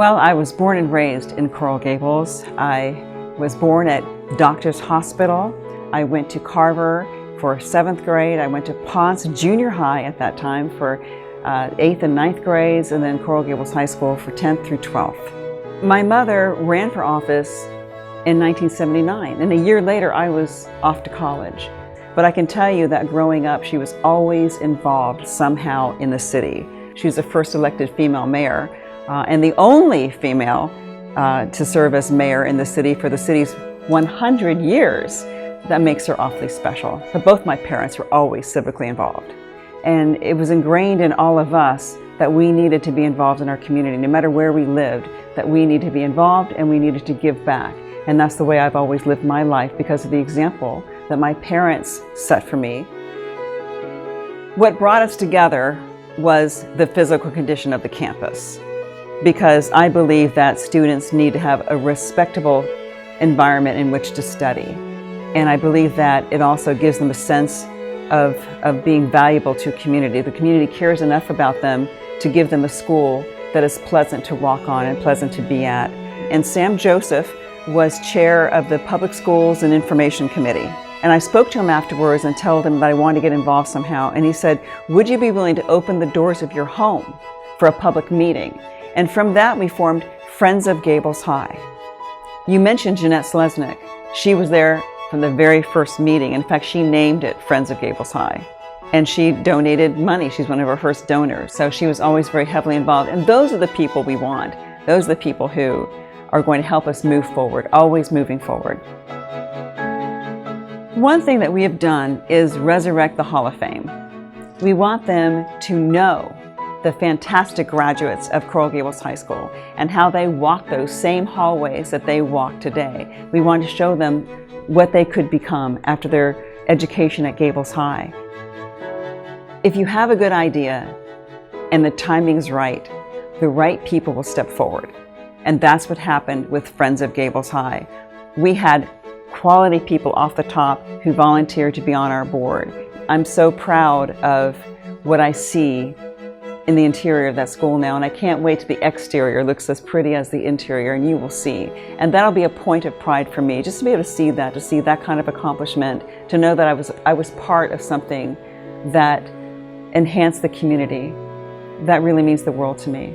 Well, I was born and raised in Coral Gables. I was born at Doctors Hospital. I went to Carver for 7th grade. I went to Ponce Junior High at that time for 8th and 9th grades, and then Coral Gables High School for 10th through 12th. My mother ran for office in 1979, and a year later I was off to college. But I can tell you that growing up, she was always involved somehow in the city. She was the first elected female mayor, and the only female to serve as mayor in the city for the city's 100 years. That makes her awfully special. But both my parents were always civically involved. And it was ingrained in all of us that we needed to be involved in our community, no matter where we lived, that we needed to be involved and we needed to give back. And that's the way I've always lived my life because of the example that my parents set for me. What brought us together was the physical condition of the campus, because I believe that students need to have a respectable environment in which to study. And I believe that it also gives them a sense of being valuable to a community. The community cares enough about them to give them a school that is pleasant to walk on and pleasant to be at. And Sam Joseph was chair of the Public Schools and Information Committee. And I spoke to him afterwards and told him that I wanted to get involved somehow. And he said, would you be willing to open the doors of your home for a public meeting? And from that we formed Friends of Gables High. You mentioned Jeanette Selesnick. She was there from the very first meeting. In fact, she named it Friends of Gables High. And she donated money. She's one of our first donors. So she was always very heavily involved. And those are the people we want. Those are the people who are going to help us move forward, always moving forward. One thing that we have done is resurrect the Hall of Fame. We want them to know the fantastic graduates of Coral Gables High School and how they walk those same hallways that they walk today. We want to show them what they could become after their education at Gables High. If you have a good idea and the timing is right, the right people will step forward. And that's what happened with Friends of Gables High. We had quality people off the top who volunteered to be on our board. I'm so proud of what I see in the interior of that school now, and I can't wait till the exterior looks as pretty as the interior, and you will see. And that'll be a point of pride for me, just to be able to see that kind of accomplishment, to know that I was part of something that enhanced the community. That really means the world to me.